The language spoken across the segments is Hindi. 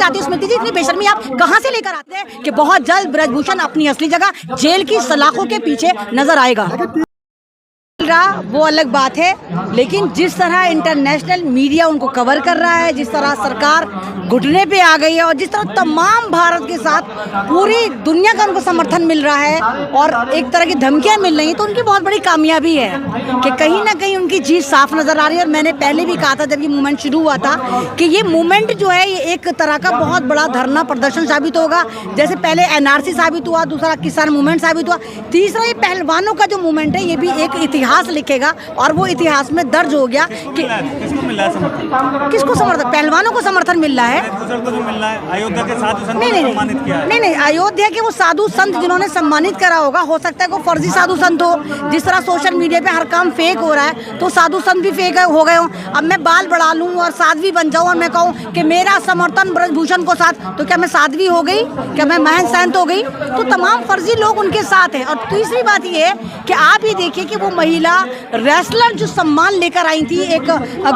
चाहती हूँ स्मृति जी, इतनी बेशर्मी आप कहाँ से लेकर आते हैं कि बहुत जल्द ब्रजभूषण अपनी असली जगह जेल की सलाखों के पीछे नजर आएगा। वो अलग बात है, लेकिन जिस तरह इंटरनेशनल मीडिया उनको कवर कर रहा है, जिस तरह सरकार घुटने पे आ गई है और जिस तरह तमाम भारत के साथ पूरी दुनिया का उनको समर्थन मिल रहा है और एक तरह की धमकियां मिल रही हैं, तो उनकी बहुत बड़ी कामयाबी है कि कहीं ना कहीं उनकी जीत साफ नजर आ रही है। और मैंने पहले भी कहा था जब ये मूवमेंट शुरू हुआ था कि ये मूवमेंट जो है ये एक तरह का बहुत बड़ा धरना प्रदर्शन साबित होगा। जैसे पहले NRC साबित हुआ, दूसरा किसान मूवमेंट साबित हुआ, तीसरा ये पहलवानों का जो मूवमेंट है ये भी एक इतिहास लिखेगा और वो इतिहास में दर्ज हो गया कि किसको मिल रहा है समर्थन? किसको समर्थन? पहलवानों को समर्थन मिल रहा है। को जो मिल रहा है अयोध्या के साधु संत नहीं को सम्मानित किया है। नहीं, अयोध्या के वो साधु संत जिन्होंने सम्मानित करा होगा, हो सकता है वो फर्जी साधु संत हो। जिस तरह सोशल मीडिया पे हर काम फेक हो रहा है तो साधु संत भी फेक हो गए हो। अब मैं बाल बढ़ा लूँ और साध्वी बन जाऊँ और मैं कहूँ कि मेरा समर्थन ब्रजभूषण को साथ, तो क्या मैं साध्वी हो गई? क्या मैं महंत संत हो गई? तो तमाम फर्जी लोग उनके साथ हैं। और तीसरी बात ये है कि आप ही देखिए कि वो महिला रेसलर जो सम्मान लेकर आई थी, एक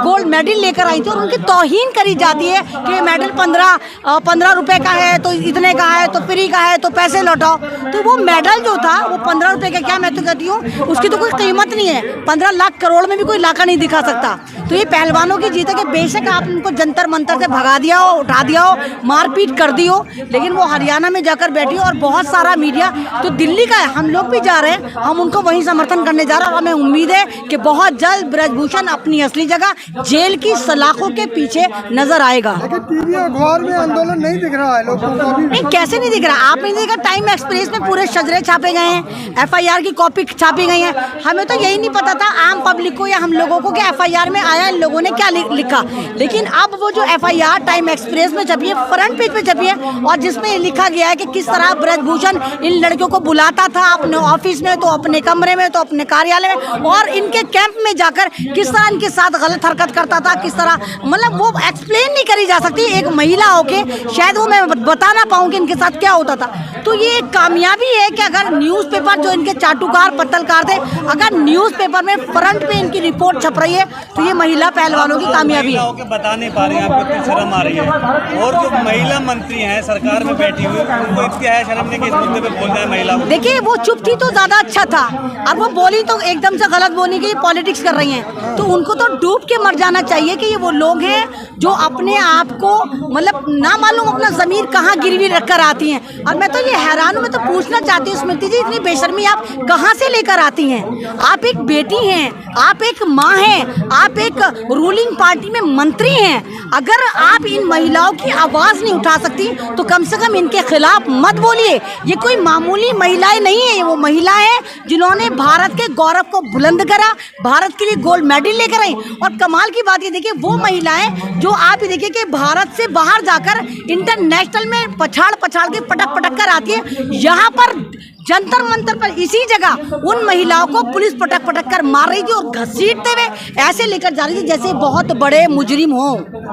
गोल्ड मेडल लेकर आई थी और उनकी तौहीन करी जाती है कि मेडल 15 रुपए का है तो इतने का है तो फ्री का है तो पैसे लौटाओ। तो वो मेडल जो था वो 15 रुपए का, क्या मैं तो कहती हूँ उसकी तो कोई कीमत नहीं है। 15 लाख करोड़ में भी कोई लाका नहीं दिखा सकता। तो ये पहलवानों की जीत है कि बेशक आप उनको जंतर मंतर से भगा दिया हो, उठा दिया हो, मारपीट कर दी हो, लेकिन वो हरियाणा में जाकर बैठी हो और बहुत सारा मीडिया तो दिल्ली का है, हम लोग भी जा रहे हैं, हम उनको वहीं समर्थन करने जा रहे हैं। और हमें उम्मीद है कि बहुत जल्द ब्रजभूषण अपनी असली जगह जेल की सलाखों के पीछे नजर आएगा। टीवी अखबार में आंदोलन नहीं दिख रहा है लोगों को अभी। नहीं, कैसे नहीं दिख रहा? आप नहीं देखा टाइम एक्सप्रेस में पूरे शजरे छापे गए हैं, FIR की कॉपी छापी गई है। हमें तो यही नहीं पता था आम पब्लिक को या हम लोगों को कि FIR में आया इन लोगों ने क्या लिखा। लेकिन अब वो जो FIR टाइम एक्सप्रेस में छपी है, फ्रंट पेज पे छपी है और जिसमें लिखा गया है कि किस तरह ब्रजभूषण इन लड़कियों को बुलाता था अपने ऑफिस में, तो अपने कमरे में, तो अपने कार्यालय में, और इनके कैंप में जाकर किस तरह इनके साथ गलत हरकत करता था, किस तरह, मतलब वो एक्सप्लेन नहीं करी जा सकती। एक महिला होके शायद वो मैं बता ना पाऊँ कि इनके साथ क्या होता था। तो ये एक कामयाबी है कि अगर न्यूज़पेपर जो इनके चाटुकार पत्रकार थे, अगर न्यूज़पेपर में फ्रंट पे इनकी रिपोर्ट छप रही है तो ये महिला पहलवानों की कामयाबी है। बता नहीं पा रही है, आपको इतनी शर्म आ रही है। और जो महिला मंत्री हैं सरकार में बैठी हुई, उनको इतनी है शर्म नहीं कि इस मुद्दे पे बोलना है महिला को। देखिए वो चुप थी तो ज्यादा अच्छा था, अब वो बोली तो एकदम से गलत बोली कि पॉलिटिक्स कर रही हैं, तो उनको तो डूब के मर जाना चाहिए कि ये वो लोग हैं जो अपने आप को मतलब ना मालूम अपना जमीर कहाँ गिरवी रखकर आती हैं। और मैं तो ये हैरान हूँ, मैं तो पूछना चाहती हूँ स्मृति जी, इतनी बेशर्मी आप कहाँ से लेकर आती हैं? आप एक बेटी हैं, आप एक माँ हैं, आप एक रूलिंग पार्टी में मंत्री हैं। अगर आप इन महिलाओं की आवाज़ नहीं उठा सकती तो कम से कम इनके खिलाफ मत बोलिए। ये कोई मामूली महिलाएं नहीं है, वो महिलाएं हैं जिन्होंने भारत के गौरव को बुलंद करा, भारत के लिए गोल्ड मेडल लेकर आई। और कमाल की बात ये देखिए, वो महिलाएं जो आप ये देखिए कि भारत से बाहर जाकर इंटरनेशनल में पछाड़ के पटक कर आती है, यहाँ पर जंतर मंतर पर इसी जगह उन महिलाओं को पुलिस पटक कर मार रही थी और घसीटते हुए ऐसे लेकर जा रही थी जैसे बहुत बड़े मुजरिम हो।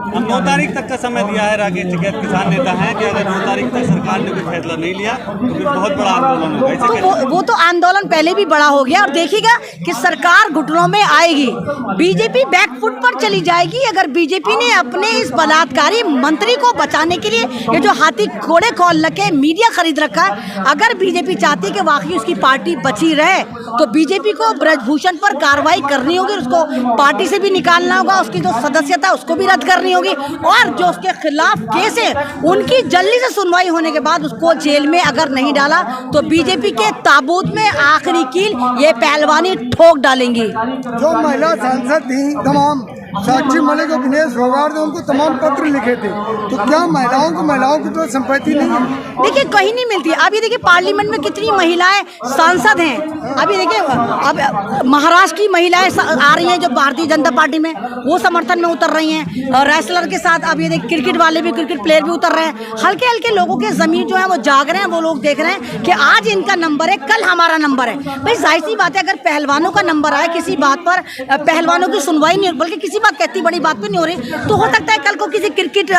हम 9 तारीख तक का समय दिया है। राकेश टिकैत किसान नेता हैं कि अगर 9 तारीख तक सरकार ने कोई फैसला नहीं लिया तो फिर बहुत बड़ा आंदोलन होगा। तो वो तो आंदोलन पहले भी बड़ा हो गया और देखिएगा कि सरकार घुटनों में आएगी, बीजेपी बैकफुट पर चली जाएगी। अगर बीजेपी ने अपने इस बलात्कारी मंत्री को बचाने के लिए ये जो हाथी घोड़े खोल रखे मीडिया खरीद रखा है, अगर बीजेपी चाहती कि वाकई उसकी पार्टी बची रहे तो बीजेपी को ब्रजभूषण पर कार्रवाई करनी होगी, उसको पार्टी से भी निकालना होगा, उसकी जो सदस्यता उसको भी रद्द करनी होगी और जो उसके खिलाफ केस है उनकी जल्दी से सुनवाई होने के बाद उसको जेल में अगर नहीं डाला तो बीजेपी के ताबूत में आखिरी कील ये पहलवानी ठोक डालेंगी। जो महिला सांसद थी तमाम, साक्षी मलिक और दिनेश फोगाट ने उनको तमाम पत्र लिखे थे, तो क्या महिलाओं की तो संपत्ति नहीं है? देखिए कहीं नहीं मिलती। अभी देखिए पार्लियामेंट में कितनी महिलाएं सांसद हैं। अभी देखिए अब महाराष्ट्र की महिलाएं आ रही हैं जो भारतीय जनता पार्टी में, वो समर्थन में उतर रही हैं। रेसलर के साथ अब ये देखिए क्रिकेट वाले भी, क्रिकेट प्लेयर भी उतर रहे हैं। हल्के हल्के लोगों के जमीर जो है वो जाग रहे हैं, वो लोग देख रहे हैं कि आज इनका नंबर है, कल हमारा नंबर है। भाई जाहिर सी बात है अगर पहलवानों का नंबर आए किसी बात पर, पहलवानों की सुनवाई नहीं, बल्कि किसी बात कहती बड़ी बात पे नहीं हो रही, तो हो सकता है कल को किसी क्रिकेट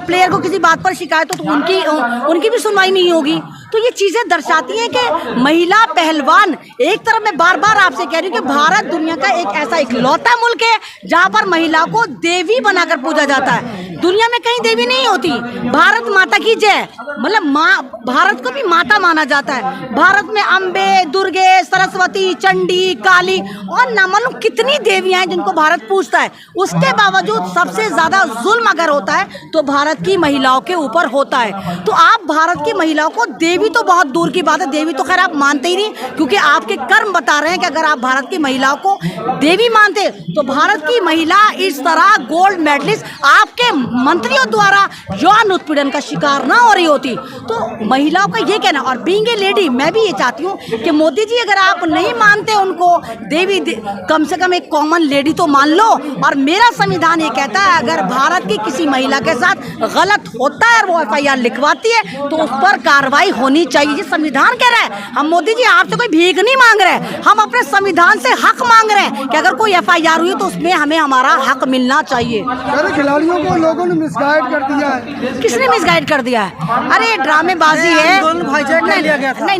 प्लेयर को किसी बात पर शिकायत हो तो उनकी भी सुनवाई नहीं होगी। तो ये चीजें दर्शाती हैं कि महिला पहलवान, एक तरफ मैं बार बार आपसे कह रही हूँ कि भारत दुनिया का एक ऐसा इकलौता मुल्क है जहाँ पर महिला को देवी बनाकर पूजा जाता है। दुनिया में कहीं देवी नहीं होती। भारत माता की जय, मतलब माँ, भारत को भी माता माना जाता है। भारत में अम्बे, दुर्गे, सरस्वती, चंडी, काली और न मालूम कितनी देवियां हैं जिनको भारत पूजता है। उसके बावजूद सबसे ज्यादा जुल्म अगर होता है तो भारत की महिलाओं के ऊपर होता है। तो आप भारत की महिलाओं को, देवी तो बहुत दूर की बात है, देवी तो खैर आप मानते ही नहीं, क्योंकि आपके कर्म बता रहे हैं कि अगर आप भारत की महिलाओं को देवी मानते तो भारत की महिला इस तरह गोल्ड मेडलिस्ट आपके मंत्रियों द्वारा यौन उत्पीड़न का शिकार ना हो रही होती। तो महिलाओं का ये कहना, और बीइंग ए लेडी मैं भी ये चाहती हूँ कि मोदी जी अगर आप नहीं मानते उनको देवी, कम से कम एक कॉमन लेडी तो मान लो। और मेरा संविधान ये कहता है अगर भारत की किसी महिला के साथ गलत होता है और वो FIR लिखवाती है तो उस पर कार्रवाई होनी चाहिए। ये संविधान कह रहा है। हम मोदी जी आपसे कोई भीख नहीं मांग रहे, हम अपने संविधान से हक मांग रहे हैं कि अगर कोई FIR हुई तो उसमें हमें हमारा हक मिलना चाहिए। अरे खिलाड़ियों को लोगों ने मिसगाइड कर दिया है। किसने मिसगाइड कर दिया है? अरे ड्रामेबाजी है।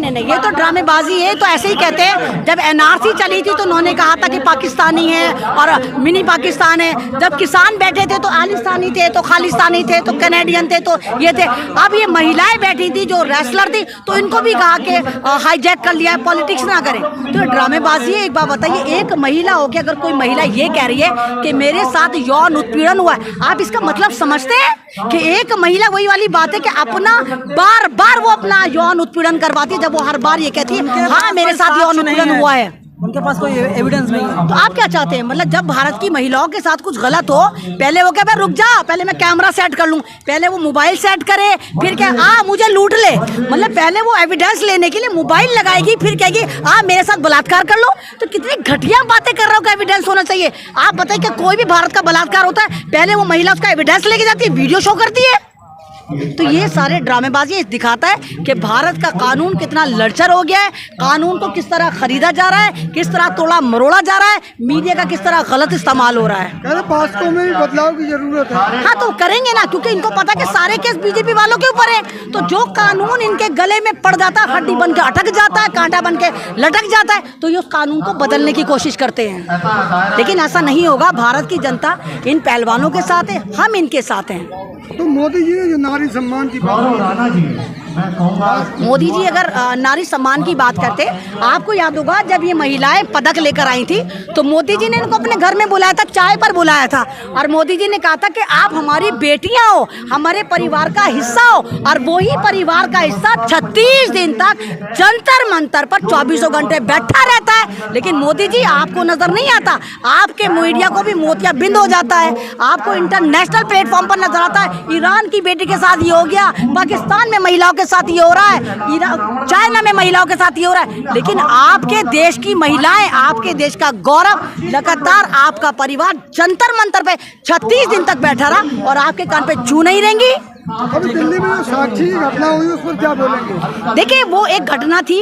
नहीं, ये तो ड्रामेबाजी है। तो ऐसे ही कहते हैं, जब NRC चली थी तो उन्होंने कहा था कि पाकिस्तानी है और मिनी पाकिस्तान है। जब किसान बैठे थे तो आलिस्तानी थे, तो खालिस्तानी थे, तो कनेडियन थे, तो ये थे। अब ये महिलाएं बैठी थी जो रेसलर थी तो इनको भी कहा कि हाईजैक कर लिया है, पॉलिटिक्स ना करें। तो ड्रामेबाजी है। एक बात बताइए, एक महिला हो के अगर कोई महिला ये कह रही है कि मेरे साथ यौन उत्पीड़न हुआ है, आप इसका मतलब समझते हैं कि एक महिला, वही वाली बात है कि अपना बार बार वो अपना यौन उत्पीड़न करवाती है, जब वो हर बार ये कहती है हाँ मेरे साथ यौन उत्पीड़न हुआ है। उनके पास कोई एविडेंस नहीं है। तो आप क्या चाहते हैं? मतलब जब भारत की महिलाओं के साथ कुछ गलत हो, पहले वो क्या, भाई रुक जा, पहले मैं कैमरा सेट कर लूं, पहले वो मोबाइल सेट करे, फिर क्या मुझे लूट ले। मतलब पहले वो एविडेंस लेने के लिए मोबाइल लगाएगी, फिर कहेगी मेरे साथ बलात्कार कर लो। तो कितनी घटिया बातें कर रहे हो कि एविडेंस होना चाहिए। आप बताइए कि कोई भी भारत का बलात्कार होता है, पहले वो महिला उसका एविडेंस लेके जाती है, वीडियो शो करती है। तो ये सारे ड्रामेबाजी दिखाता है कि भारत का कानून कितना लड़चर हो गया है, कानून को किस तरह खरीदा जा रहा है, किस तरह तोड़ा मरोड़ा जा रहा है, मीडिया का किस तरह गलत इस्तेमाल हो रहा है। अरे पास्को में भी बदलाव की जरूरत है। हाँ तो करेंगे ना, क्योंकि इनको पता कि सारे केस बीजेपी वालों के ऊपर है। तो जो कानून इनके गले में पड़ जाता है, हड्डी बन के अटक जाता है, कांटा बन के लटक जाता है, तो ये उस कानून को बदलने की कोशिश करते हैं। लेकिन ऐसा नहीं होगा। भारत की जनता इन पहलवानों के साथ है, हम इनके साथ हैं। तो मोदी जी जो नारी सम्मान की बात, मोदी जी अगर नारी सम्मान की बात करते, आपको याद होगा जब ये महिलाएं पदक लेकर आई थी तो मोदी जी ने इनको अपने घर में बुलाया था, चाय पर बुलाया था, और मोदी जी ने कहा था कि आप हमारी बेटियां हो, हमारे परिवार का हिस्सा हो। और वही परिवार का हिस्सा 36 दिन तक जंतर मंतर पर 24 घंटे बैठा रहता है। लेकिन मोदी जी आपको नजर नहीं आता, आपके मीडिया को भी मोतियाबिंद हो जाता है, आपको इंटरनेशनल प्लेटफॉर्म पर नजर आता है ईरान की बेटी के साथ ये हो गया, पाकिस्तान में महिलाओं के साथ ये हो रहा है, चाइना में महिलाओं के साथ ये हो रहा है। लेकिन आपके देश की महिलाएं, आपके देश का गौरव, लगातार आपका परिवार जंतर मंतर पे 36 दिन तक बैठा रहा और आपके कान पे जू नहीं रहेंगी। अभी दिल्ली में जो साक्षी की घटना हुई उस पर क्या बोलेंगे? देखिए वो एक घटना थी।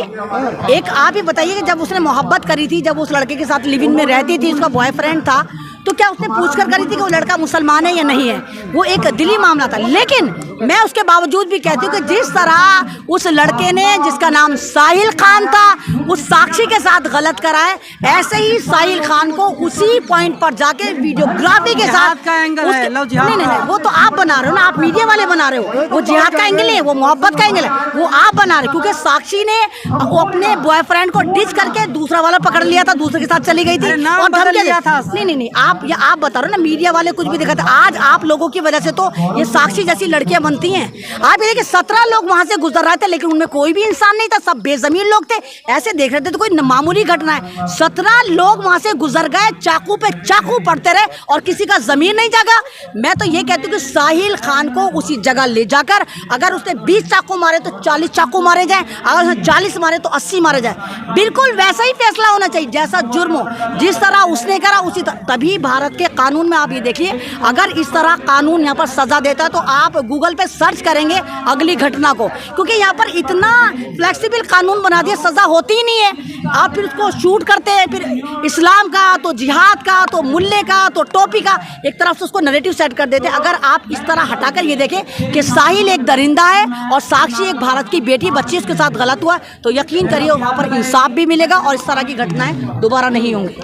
एक आप ही बताइए कि जब उसने मोहब्बत करी थी, जब उस लड़के के साथ लिव इन में रहती थी, उसका बॉयफ्रेंड था, तो क्या उसने पूछकर करी थी कि वो लड़का मुसलमान है या नहीं है? वो एक दिली मामला था। लेकिन मैं उसके बावजूद भी कहती हूँ कि जिस तरह उस लड़के ने, जिसका नाम साहिल खान था, उस साक्षी के साथ गलत करा है, ऐसे ही साहिल खान को उसी पॉइंट पर जाके वीडियोग्राफी के साथ का एंगल है, नहीं, वो तो आप बना रहे हो ना, आप मीडिया वाले बना रहे हो। वो जिहाद का एंगल है, वो मोहब्बत का एंगल है, वो आप बना रहे हो। क्योंकि साक्षी ने वो अपने बॉयफ्रेंड को डिच करके दूसरा वाला पकड़ लिया था, दूसरे के साथ चली गई थी और धमकी दिया था। नहीं, आप बता रहे हो ना, मीडिया वाले कुछ भी दिखाते। आज आप लोगों की वजह से तो ये साक्षी जैसी लड़कियां बनती हैं। आप ये देखिए 17 लोग वहां से गुजर रहे थे, लेकिन उनमें कोई भी इंसान नहीं था, सब बेजमीन लोग थे। ऐसे देख रहे थे तो कोई मामूली घटना है। 17 लोग वहां से गुजर गए, चाकू पे चाकू पड़ते रहे और किसी का जमीन नहीं जागा। मैं तो ये कहती हूँ कि साहिल खान को उसी जगह ले जाकर, अगर उसने 20 चाकू मारे तो 40 चाकू मारे जाए, अगर उसने 40 मारे तो 80 मारे जाए। बिल्कुल वैसा ही फैसला होना चाहिए जैसा जुर्म हो, जिस तरह उसने करा उसी तरह। तभी भारत के कानून में आप ये देखिए, अगर इस तरह कानून यहाँ पर सजा देता है तो आप गूगल पे सर्च करेंगे अगली घटना को, क्योंकि यहाँ पर इतना फ्लेक्सिबल कानून बना दिया, सजा होती ही नहीं है। आप फिर उसको शूट करते हैं, फिर इस्लाम का तो जिहाद का तो मुल्ले का तो टोपी का, एक तरफ से उसको नैरेटिव सेट कर देते हैं। अगर आप इस तरह हटाकर ये देखें कि साहिल एक दरिंदा है और साक्षी एक भारत की बेटी बच्ची, उसके साथ गलत हुआ, तो यकीन करिए वहाँ पर इंसाफ भी मिलेगा और इस तरह की घटनाएं दोबारा नहीं होंगी।